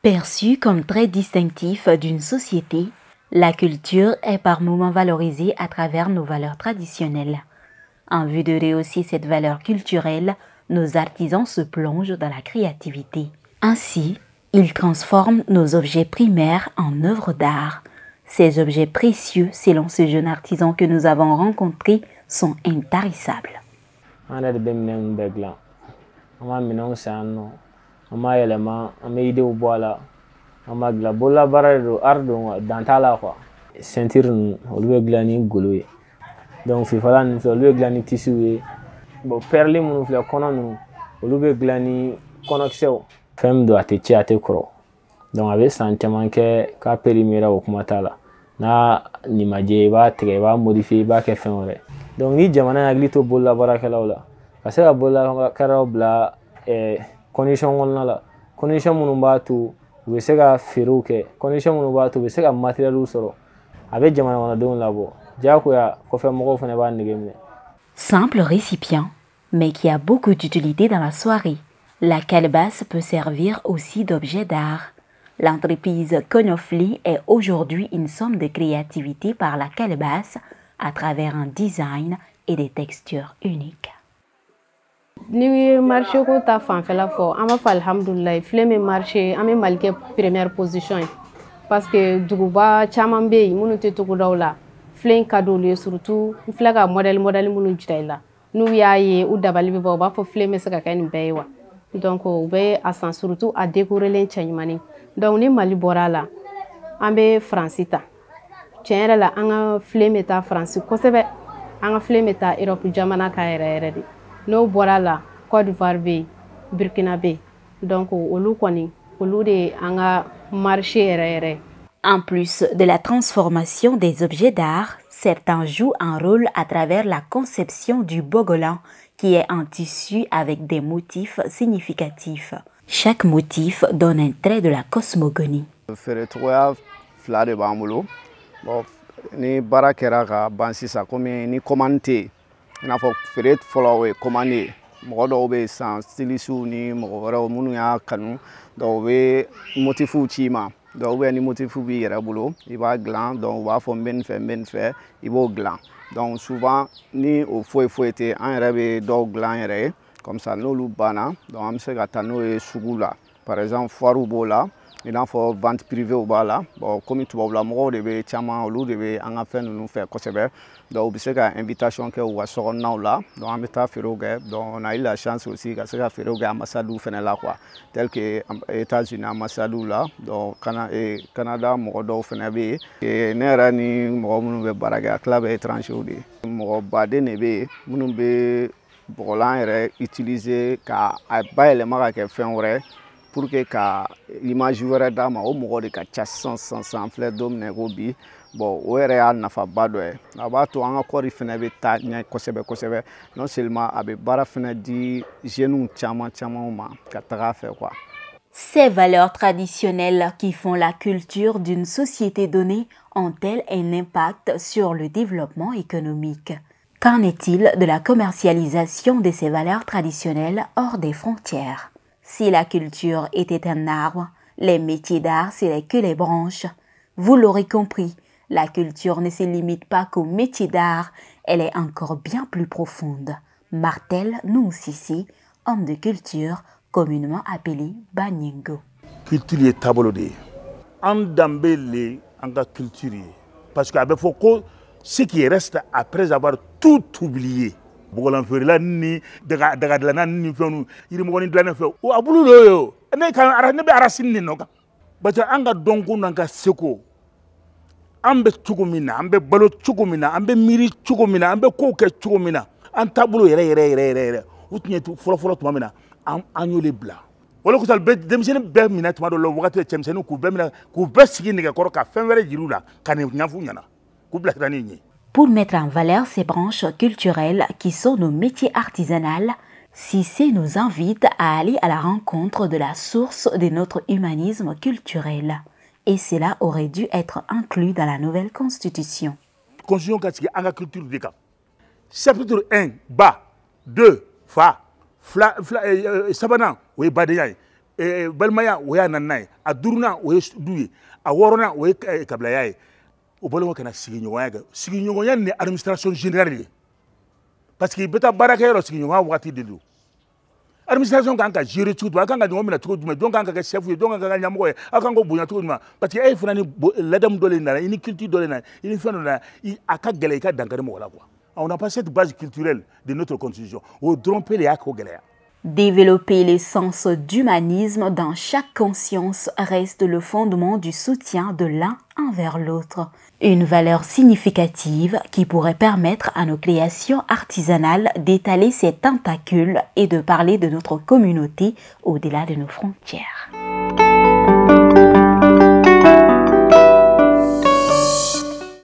Perçue comme trait distinctif d'une société, la culture est par moments valorisée à travers nos valeurs traditionnelles. En vue de rehausser cette valeur culturelle, nos artisans se plongent dans la créativité. Ainsi, ils transforment nos objets primaires en œuvres d'art. Ces objets précieux, selon ce jeune artisan que nous avons rencontré, sont intarissables. Donc fifala ni fɛ olu bɛ dilan ni tissu ye bon perle minnu filɛ kɔnɔ ninnu olu bɛ dilan ni kɔnɔkisɛw fɛn min don a tɛ ci a tɛ kɔrɔ donc a bɛ san caman kɛ k'a périmé o kuma t'a la n'a nin ma jɛ i b'a tigɛ i b'a modifier i b'a kɛ fɛn wɛrɛ donc ni jamana hakili to bololabaarakɛlaw la ka se ka bololabaarakɛlaw bila condition kɔnɔna la condition minnu b'a to u bɛ se ka feerew kɛ condition minnu b'a to u bɛ se ka matériel sɔrɔ a bɛ jamana kɔnɔdenw labɔ. Simple récipient, mais qui a beaucoup d'utilité dans la soirée. La calebasse peut servir aussi d'objet d'art. L'entreprise Konofli est aujourd'hui une somme de créativité par la calebasse à travers un design et des textures uniques. Ni marché ko ta fanfɛla fɔ an b'a fɔ alhamdulilayi filɛ min marché an bɛ Mali kɛ première position ye parce que duguba caman bɛ yen minnu tɛ togodaw la filɛ ka d'olu ye surtout n filɛ ka modèle minnu jira i la n'u y'a ye u dabali bɛ bɔ u b'a fɔ filɛ bɛ se ka kɛ nin bɛɛ ye wa donc u bɛ a san surtout a décorelen cɛ ɲumanin donc ni Mali bɔra a la an bɛ Faransi ta tiɲɛ yɛrɛ la an ka filɛ bɛ taa Faransi kosɛbɛ an ka filɛ bɛ taa Europe jamana ka yɛrɛ yɛrɛ de n'o bɔra la Côte d'Ivoire bɛ yen Burkina bɛ yen donc olu kɔni olu de an ka marché yɛrɛ yɛrɛ. En plus de la transformation des objets d'art, certains jouent un rôle à travers la conception du bogolan, qui est un tissu avec des motifs significatifs. Chaque motif donne un trait de la cosmogonie. Ni baara kɛra ka ban sisan komi ni commande tɛ yen i n'a fɔ feere fɔlɔ o ye commande ye mɔgɔ dɔw bɛ san styliste ni mɔgɔ wɛrɛw minnu y'a kanu donc u bɛ motifs ci i ma donc ou bien ni motif b'i yɛrɛ bolo i b'a dilan donc u b'a fɔ n bɛ nin fɛ i b'o dilan donc souvent ni o foyi tɛ an yɛrɛ bɛ dɔw dilan an yɛrɛ ye comme ça n'olu banna donc an bɛ se ka taa n'o ye sugu la par exemple foire b'o la i n'a fɔ vente privée b'a la bon komi tubabula mɔgɔw de bɛ caman olu de bɛ an ka fɛn ninnu fɛ kosɛbɛ donc u bɛ se ka invitation kɛ u ka sokɔnɔnaw la donc an bɛ taa feerew kɛ donc on a eu la chance aussi ka se ka feerew kɛ ambassades fɛnɛ la quoi tel que États-Unis ambassades la donc Canada mɔgɔ dɔw fɛnɛ bɛ yen ne yɛrɛ ni mɔgɔ minnu bɛ baara kɛ a tila bɛ étrangers de ye mɔgɔ baden de bɛ yen minnu bɛ bɔgɔlan yɛrɛ utiliser ka a bayɛlɛma ka kɛ fɛn wɛrɛ pour que ka l'image wɛrɛ d'a ma o mɔgɔ de ka ca sisan an filɛ don min na ko bi bon o yɛrɛ y'a nafaba dɔ ye a b'a to an ka kɔɔri fɛnɛ bɛ taa ɲɛ kosɛbɛ non seulement a bɛ baara fɛnɛ di jeunes caman ma ka taga fɛ quoi. Ces valeurs traditionnelles qui font la culture d'une société donnée ont-elles un impact sur le développement économique? Qu'en est-il de la commercialisation de ces valeurs traditionnelles hors des frontières? Si la culture était un arbre, les métiers d'art seraient que les branches. Vous l'aurez compris, la culture ne se limite pas qu'aux métiers d'art, elle est encore bien plus profonde. Martel Noussissi, homme de culture, communément appelé Baningo. Culture est tableau de. En dambele, en culture. Parce qu'il faut que ce qui reste après avoir tout oublié. Bogolan feerela ni daga dilanna ni fɛnw yirimɔgɔni dilanna fɛ o a bulu lo yo ne kan ara ne bɛ arasin ni nɔka parce que an ka dɔnko n'an ka seko an bɛ cogo min na an bɛ balo cogo min na an bɛ miiri cogo min na an bɛ kow kɛ cogo min na an taabolo yɛrɛ u tun ye fɔlɔ tuma min na an y'olu bila wala ko sal denmisɛnnin bɛɛ minɛ tuma dɔ la wagati cɛmisɛnninw k'u bɛɛ minɛ k'u bɛɛ sigi nɛgɛkɔrɔ ka fɛn wɛrɛ yir'u la ka nin ɲɛf'u ɲɛna k'u bilasira ni ɲɛ. Pour mettre en valeur ces branches culturelles qui sont nos métiers artisanaux, Cissé nous invite à aller à la rencontre de la source de notre humanisme culturel. Et cela aurait dû être inclus dans la nouvelle constitution. Constitution qui est en culture de cap. Chapitre 1, Ba, 2, Fa, Sabana, oui, Badeyay. balimaya o y'a nan'a ye a duurunan o ye du ye a wɔɔrɔnan o ye kabilaya ye o bɔlen kɔ ka na sigiɲɔgɔnya kɛ sigiɲɔgɔnya ni administration générale de parce que i bɛ taa baarakɛyɔrɔ sigiɲɔgɔnya waati de don administration kan ka gérer cogo jumɛn a kan ka ɲɔgɔn minɛ cogo jumɛn jɔn kan ka kɛ chef ye jɔn kan ka kɛ ɲɛmɔgɔ ye a kan ka bonya cogo jumɛn parce que e fana ni ladamu dɔ de nana i ni culture dɔ de nana i ni fɛn dɔ nana a ka gɛlɛn i ka dankari mɔgɔ la quoi on n'a pas cette base culturelle de notre constitution o dɔrɔn pe de y'a ko gɛlɛya. Développer le sens d'humanisme dans chaque conscience reste le fondement du soutien de l'un envers l'autre. Une valeur significative qui pourrait permettre à nos créations artisanales d'étaler ses tentacules et de parler de notre communauté au-delà de nos frontières.